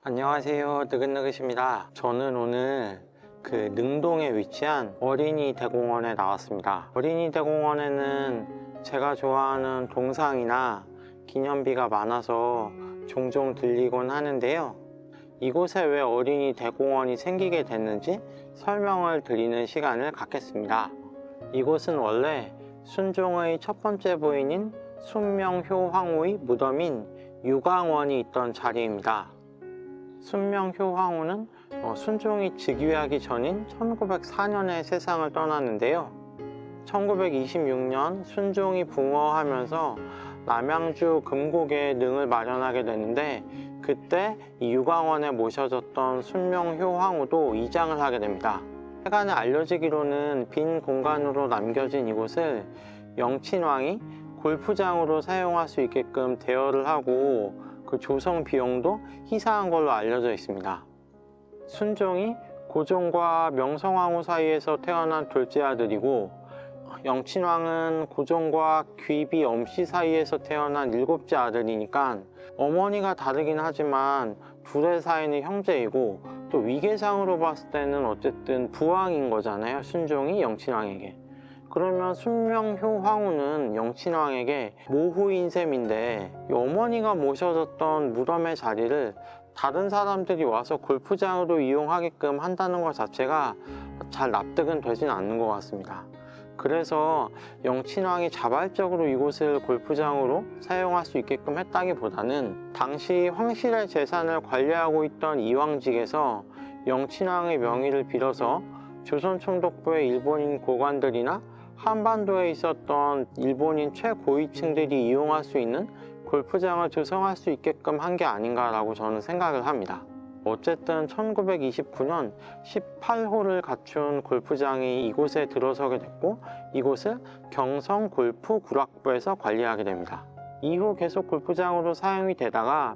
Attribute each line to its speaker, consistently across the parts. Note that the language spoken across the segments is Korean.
Speaker 1: 안녕하세요, 느긋느긋입니다. 저는 오늘 능동에 위치한 어린이 대공원에 나왔습니다. 어린이 대공원에는 제가 좋아하는 동상이나 기념비가 많아서 종종 들리곤 하는데요. 이곳에 왜 어린이 대공원이 생기게 됐는지 설명을 드리는 시간을 갖겠습니다. 이곳은 원래 순종의 첫 번째 부인인 순명효황후의 무덤인 유광원이 있던 자리입니다. 순명효황후는 순종이 즉위하기 전인 1904년에 세상을 떠났는데요. 1926년 순종이 붕어하면서 남양주 금곡에 능을 마련하게 되는데, 그때 이 유광원에 모셔졌던 순명효황후도 이장을 하게 됩니다. 세간에 알려지기로는 빈 공간으로 남겨진 이곳을 영친왕이 골프장으로 사용할 수 있게끔 대여를 하고 그 조성 비용도 희사한 걸로 알려져 있습니다. 순종이 고종과 명성황후 사이에서 태어난 둘째 아들이고, 영친왕은 고종과 귀비 엄씨 사이에서 태어난 일곱째 아들이니까 어머니가 다르긴 하지만 둘의 사이는 형제이고, 또 위계상으로 봤을 때는 어쨌든 부왕인 거잖아요, 순종이 영친왕에게. 그러면 순명효황후는 영친왕에게 모후인 셈인데, 어머니가 모셔졌던 무덤의 자리를 다른 사람들이 와서 골프장으로 이용하게끔 한다는 것 자체가 잘 납득은 되진 않는 것 같습니다. 그래서 영친왕이 자발적으로 이곳을 골프장으로 사용할 수 있게끔 했다기보다는 당시 황실의 재산을 관리하고 있던 이왕직에서 영친왕의 명의를 빌어서 조선총독부의 일본인 고관들이나 한반도에 있었던 일본인 최고위층들이 이용할 수 있는 골프장을 조성할 수 있게끔 한 게 아닌가라고 저는 생각을 합니다. 어쨌든 1929년 18홀을 갖춘 골프장이 이곳에 들어서게 됐고, 이곳을 경성골프구락부에서 관리하게 됩니다. 이후 계속 골프장으로 사용이 되다가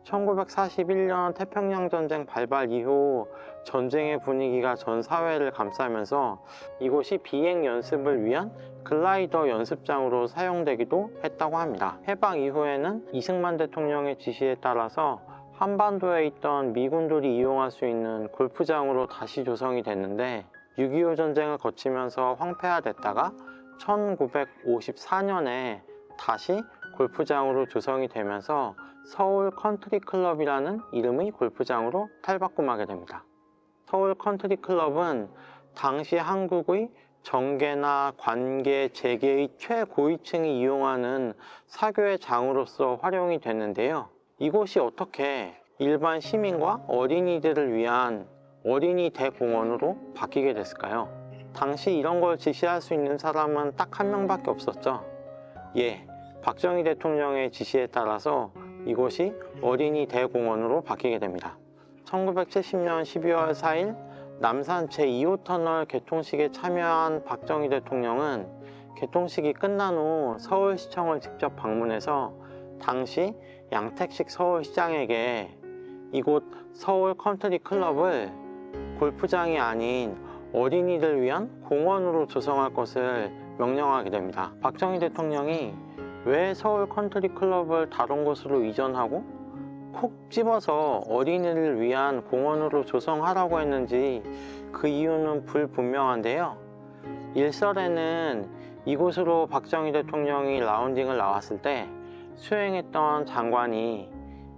Speaker 1: 1941년 태평양전쟁 발발 이후 전쟁의 분위기가 전 사회를 감싸면서 이곳이 비행 연습을 위한 글라이더 연습장으로 사용되기도 했다고 합니다. 해방 이후에는 이승만 대통령의 지시에 따라서 한반도에 있던 미군들이 이용할 수 있는 골프장으로 다시 조성이 됐는데, 6.25 전쟁을 거치면서 황폐화됐다가 1954년에 다시 골프장으로 조성이 되면서 서울 컨트리 클럽이라는 이름의 골프장으로 탈바꿈하게 됩니다. 서울 컨트리 클럽은 당시 한국의 정계나 관계, 재계의 최고위층이 이용하는 사교의 장으로서 활용이 됐는데요. 이곳이 어떻게 일반 시민과 어린이들을 위한 어린이 대공원으로 바뀌게 됐을까요? 당시 이런 걸 지시할 수 있는 사람은 딱 한 명밖에 없었죠. 박정희 대통령의 지시에 따라서 이곳이 어린이 대공원으로 바뀌게 됩니다. 1970년 12월 4일 남산 제2호 터널 개통식에 참여한 박정희 대통령은 개통식이 끝난 후 서울시청을 직접 방문해서 당시 양택식 서울시장에게 이곳 서울 컨트리 클럽을 골프장이 아닌 어린이들 위한 공원으로 조성할 것을 명령하게 됩니다. 박정희 대통령이 왜 서울 컨트리 클럽을 다른 곳으로 이전하고 콕 집어서 어린이를 위한 공원으로 조성하라고 했는지 그 이유는 불분명한데요. 일설에는 이곳으로 박정희 대통령이 라운딩을 나왔을 때 수행했던 장관이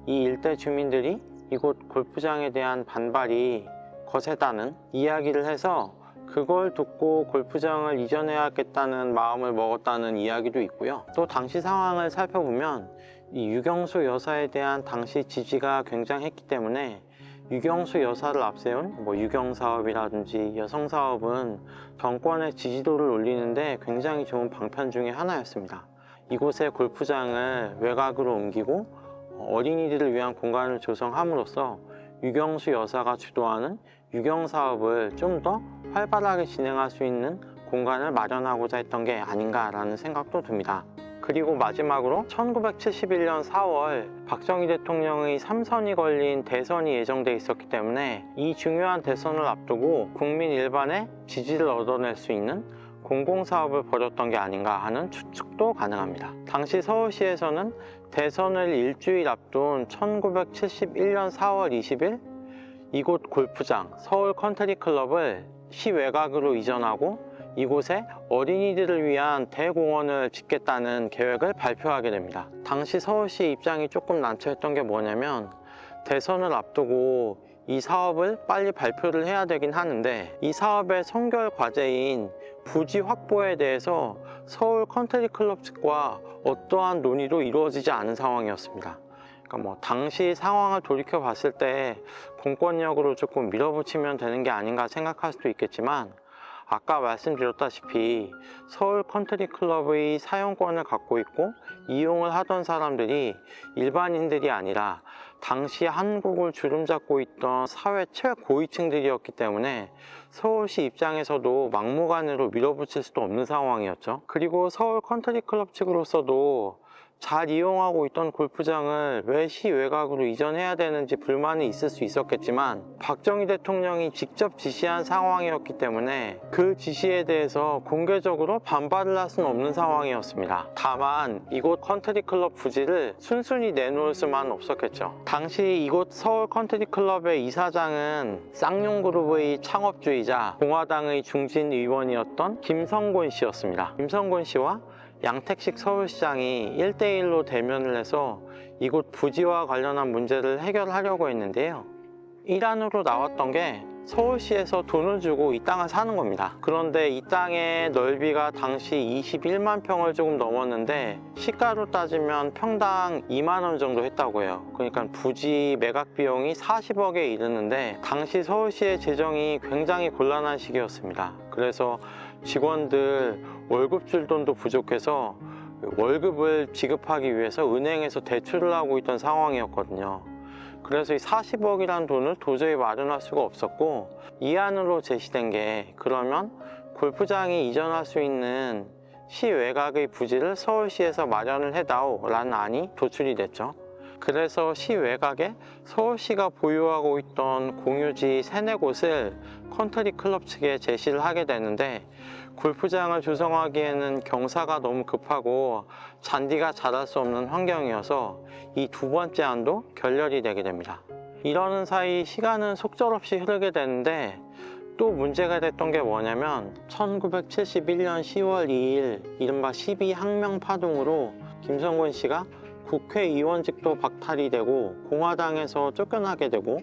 Speaker 1: 이 일대 주민들이 이곳 골프장에 대한 반발이 거세다는 이야기를 해서 그걸 듣고 골프장을 이전해야겠다는 마음을 먹었다는 이야기도 있고요. 또 당시 상황을 살펴보면 이 유경수 여사에 대한 당시 지지가 굉장했기 때문에 유경수 여사를 앞세운 유경사업이라든지 여성사업은 정권의 지지도를 올리는데 굉장히 좋은 방편 중에 하나였습니다. 이곳의 골프장을 외곽으로 옮기고 어린이들을 위한 공간을 조성함으로써 유경수 여사가 주도하는 유경사업을 좀 더 활발하게 진행할 수 있는 공간을 마련하고자 했던 게 아닌가라는 생각도 듭니다. 그리고 마지막으로 1971년 4월 박정희 대통령의 3선이 걸린 대선이 예정돼 있었기 때문에 이 중요한 대선을 앞두고 국민 일반의 지지를 얻어낼 수 있는 공공사업을 벌였던 게 아닌가 하는 추측도 가능합니다. 당시 서울시에서는 대선을 일주일 앞둔 1971년 4월 20일 이곳 골프장 서울 컨트리클럽을 시 외곽으로 이전하고 이곳에 어린이들을 위한 대공원을 짓겠다는 계획을 발표하게 됩니다. 당시 서울시의 입장이 조금 난처했던 게 뭐냐면 대선을 앞두고 이 사업을 빨리 발표를 해야 되긴 하는데 이 사업의 선결 과제인 부지 확보에 대해서 서울 컨트리클럽 측과 어떠한 논의도 이루어지지 않은 상황이었습니다. 그러니까 당시 상황을 돌이켜 봤을 때 공권력으로 조금 밀어붙이면 되는 게 아닌가 생각할 수도 있겠지만 아까 말씀드렸다시피 서울 컨트리클럽의 사용권을 갖고 있고 이용을 하던 사람들이 일반인들이 아니라 당시 한국을 주름잡고 있던 사회 최고위층들이었기 때문에 서울시 입장에서도 막무가내로 밀어붙일 수도 없는 상황이었죠. 그리고 서울 컨트리클럽 측으로서도 잘 이용하고 있던 골프장을 왜 시 외곽으로 이전해야 되는지 불만이 있을 수 있었겠지만 박정희 대통령이 직접 지시한 상황이었기 때문에 그 지시에 대해서 공개적으로 반발을 할 수는 없는 상황이었습니다. 다만 이곳 컨트리클럽 부지를 순순히 내놓을 수만 없었겠죠. 당시 이곳 서울 컨트리클럽의 이사장은 쌍용그룹의 창업주이자 공화당의 중진 의원이었던 김성곤 씨였습니다. 김성곤 씨와 양택식 서울시장이 1대1로 대면을 해서 이곳 부지와 관련한 문제를 해결하려고 했는데요. 일환으로 나왔던 게 서울시에서 돈을 주고 이 땅을 사는 겁니다. 그런데 이 땅의 넓이가 당시 21만 평을 조금 넘었는데 시가로 따지면 평당 2만 원 정도 했다고 해요. 그러니까 부지 매각 비용이 40억에 이르는데 당시 서울시의 재정이 굉장히 곤란한 시기였습니다. 그래서 직원들 월급 줄 돈도 부족해서 월급을 지급하기 위해서 은행에서 대출을 하고 있던 상황이었거든요. 그래서 이 40억이라는 돈을 도저히 마련할 수가 없었고 이 안으로 제시된 게 그러면 골프장이 이전할 수 있는 시 외곽의 부지를 서울시에서 마련을 해다오 라는 안이 도출이 됐죠. 그래서 시 외곽에 서울시가 보유하고 있던 공유지 3-4곳을 컨트리클럽 측에 제시를 하게 되는데 골프장을 조성하기에는 경사가 너무 급하고 잔디가 자랄 수 없는 환경이어서 이 두 번째 안도 결렬이 되게 됩니다. 이러는 사이 시간은 속절없이 흐르게 되는데 또 문제가 됐던 게 뭐냐면 1971년 10월 2일 이른바 12항명 파동으로 김성곤 씨가 국회의원직도 박탈이 되고 공화당에서 쫓겨나게 되고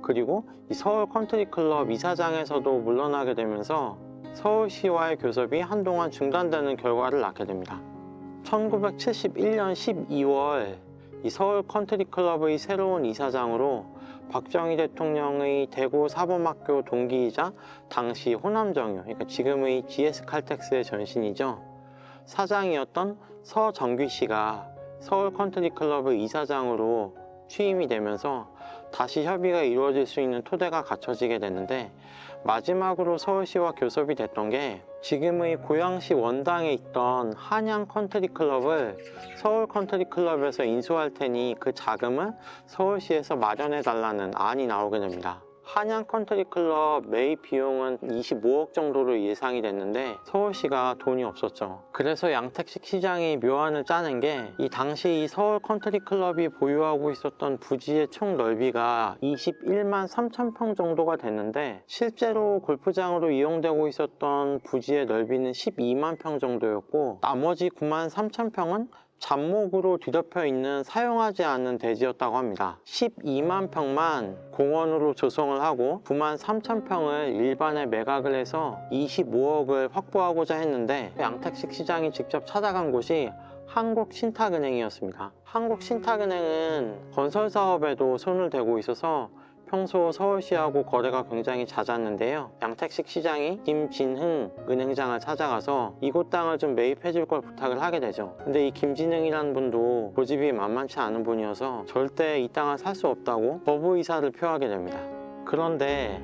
Speaker 1: 그리고 이 서울 컨트리클럽 이사장에서도 물러나게 되면서 서울시와의 교섭이 한동안 중단되는 결과를 낳게 됩니다. 1971년 12월 이 서울 컨트리클럽의 새로운 이사장으로 박정희 대통령의 대구 사범학교 동기이자 당시 호남정유, 그러니까 지금의 GS칼텍스의 전신이죠. 사장이었던 서정규 씨가 서울 컨트리클럽의 이사장으로 취임이 되면서 다시 협의가 이루어질 수 있는 토대가 갖춰지게 됐는데 마지막으로 서울시와 교섭이 됐던 게 지금의 고양시 원당에 있던 한양 컨트리클럽을 서울 컨트리클럽에서 인수할 테니 그 자금을 서울시에서 마련해 달라는 안이 나오게 됩니다. 한양 컨트리클럽 매입 비용은 25억 정도로 예상이 됐는데 서울시가 돈이 없었죠. 그래서 양택식 시장이 묘안을 짜낸 게 이 당시 이 서울 컨트리클럽이 보유하고 있었던 부지의 총 넓이가 21만 3천 평 정도가 됐는데 실제로 골프장으로 이용되고 있었던 부지의 넓이는 12만 평 정도였고 나머지 9만 3천 평은 잡목으로 뒤덮여 있는 사용하지 않는 대지였다고 합니다. 12만 평만 공원으로 조성을 하고 9만 3천 평을 일반에 매각을 해서 25억을 확보하고자 했는데 양택식 시장이 직접 찾아간 곳이 한국신탁은행이었습니다. 한국신탁은행은 건설 사업에도 손을 대고 있어서 평소 서울시하고 거래가 굉장히 잦았는데요. 양택식 시장이 김진흥 은행장을 찾아가서 이곳 땅을 좀 매입해 줄 걸 부탁을 하게 되죠. 근데 이 김진흥이라는 분도 고집이 만만치 않은 분이어서 절대 이 땅을 살 수 없다고 거부 의사를 표하게 됩니다. 그런데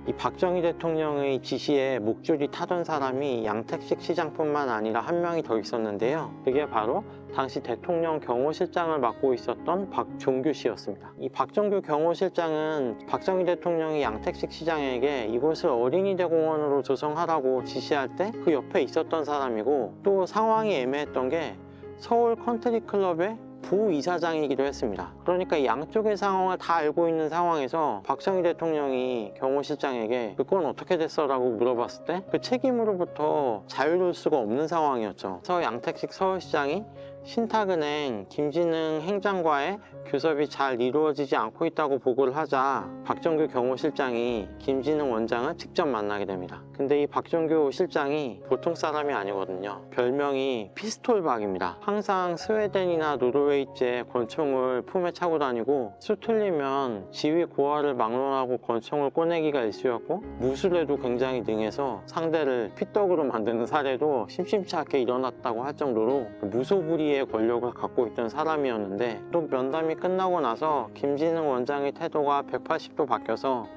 Speaker 1: 이 박정희 대통령의 지시에 목줄이 타던 사람이 양택식 시장뿐만 아니라 한 명이 더 있었는데요. 그게 바로 당시 대통령 경호실장을 맡고 있었던 박종규 씨였습니다. 이 박종규 경호실장은 박정희 대통령이 양택식 시장에게 이곳을 어린이대공원으로 조성하라고 지시할 때 그 옆에 있었던 사람이고, 또 상황이 애매했던 게 서울 컨트리클럽의 부이사장이기도 했습니다. 그러니까 이 양쪽의 상황을 다 알고 있는 상황에서 박정희 대통령이 경호실장에게 그건 어떻게 됐어? 라고 물어봤을 때 그 책임으로부터 자유로울 수가 없는 상황이었죠. 그래서 양택식 서울시장이 신탁은행 김진흥 행장과의 교섭이 잘 이루어지지 않고 있다고 보고를 하자 박종규 경호실장이 김진흥 원장을 직접 만나게 됩니다. 근데 이 박종규 실장이 보통 사람이 아니거든요. 별명이 피스톨박입니다. 항상 스웨덴이나 노르웨이제 권총을 품에 차고 다니고 수틀리면 지휘 고하를 막론하고 권총을 꺼내기가 일쑤였고, 무술에도 굉장히 능해서 상대를 피떡으로 만드는 사례도 심심치 않게 일어났다고 할 정도로 무소불위의 권력을 갖고 있던 사람이었는데, 또 면담이 끝나고 나서 김진흥 원장의 태도가 180도 바뀌어서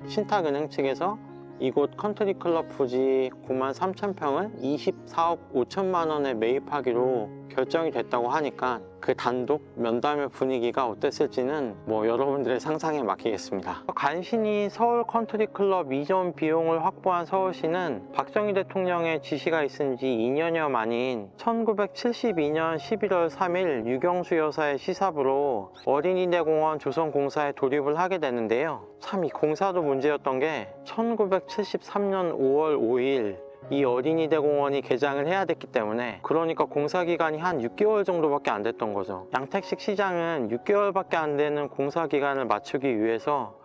Speaker 1: 신탁은행 측에서 이곳 컨트리클럽 부지 93,000평을 24억 5천만 원에 매입하기로 결정이 됐다고 하니까 그 단독 면담의 분위기가 어땠을지는 여러분들의 상상에 맡기겠습니다. 간신히 서울 컨트리클럽 이전 비용을 확보한 서울시는 박정희 대통령의 지시가 있은 지 2년여 만인 1972년 11월 3일 유경수 여사의 시사부로 어린이대공원 조성 공사에 돌입을 하게 되는데요. 참 이 공사도 문제였던 게 1973년 5월 5일 이 어린이대공원이 개장을 해야 됐기 때문에, 그러니까 공사기간이 한 6개월 정도밖에 안 됐던 거죠. 양택식 시장은 6개월밖에 안 되는 공사기간을 맞추기 위해서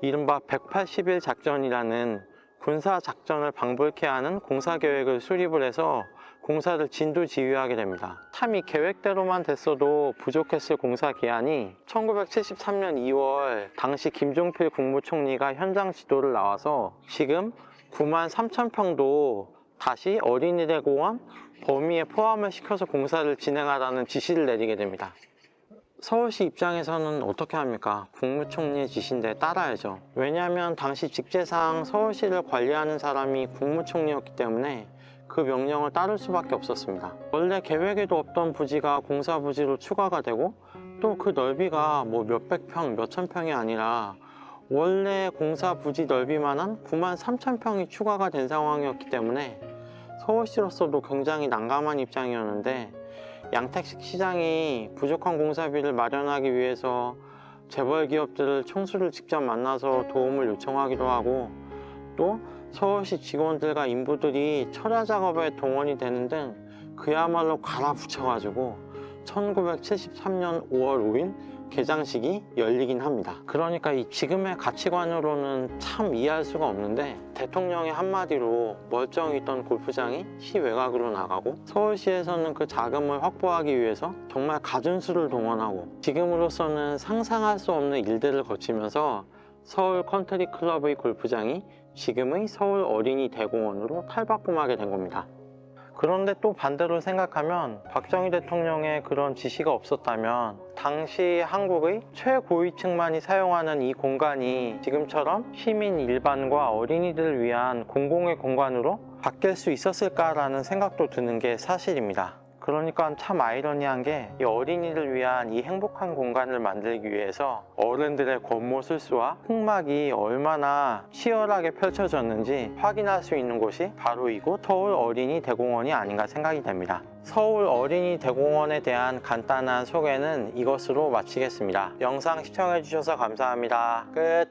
Speaker 1: 이른바 180일 작전이라는 군사작전을 방불케 하는 공사계획을 수립을 해서 공사를 진두지휘하게 됩니다. 참 이 계획대로만 됐어도 부족했을 공사기한이 1973년 2월 당시 김종필 국무총리가 현장 지도를 나와서 지금 93,000평도 다시 어린이대공원 범위에 포함을 시켜서 공사를 진행하라는 지시를 내리게 됩니다. 서울시 입장에서는 어떻게 합니까? 국무총리의 지시인데 따라야죠. 왜냐하면 당시 직제상 서울시를 관리하는 사람이 국무총리였기 때문에 그 명령을 따를 수밖에 없었습니다. 원래 계획에도 없던 부지가 공사 부지로 추가가 되고, 또 그 넓이가 몇백 평, 몇천 평이 아니라 원래 공사 부지 넓이만한 93,000평이 추가가 된 상황이었기 때문에 서울시로서도 굉장히 난감한 입장이었는데, 양택식 시장이 부족한 공사비를 마련하기 위해서 재벌 기업들을 총수를 직접 만나서 도움을 요청하기도 하고, 또 서울시 직원들과 인부들이 철야 작업에 동원이 되는 등 그야말로 갈아붙여가지고 1973년 5월 5일 개장식이 열리긴 합니다. 그러니까 이 지금의 가치관으로는 참 이해할 수가 없는데, 대통령의 한마디로 멀쩡히 있던 골프장이 시외곽으로 나가고, 서울시에서는 그 자금을 확보하기 위해서 정말 갖은 수를 동원하고, 지금으로서는 상상할 수 없는 일들을 거치면서 서울 컨트리클럽의 골프장이 지금의 서울 어린이대공원으로 탈바꿈하게 된 겁니다. 그런데 또 반대로 생각하면 박정희 대통령의 그런 지시가 없었다면 당시 한국의 최고위층만이 사용하는 이 공간이 지금처럼 시민 일반과 어린이들을 위한 공공의 공간으로 바뀔 수 있었을까라는 생각도 드는 게 사실입니다. 그러니까 참 아이러니한 게, 이 어린이를 위한 이 행복한 공간을 만들기 위해서 어른들의 권모술수와 흑막이 얼마나 치열하게 펼쳐졌는지 확인할 수 있는 곳이 바로 이곳 서울 어린이대공원이 아닌가 생각이 됩니다. 서울 어린이대공원에 대한 간단한 소개는 이것으로 마치겠습니다. 영상 시청해주셔서 감사합니다. 끝.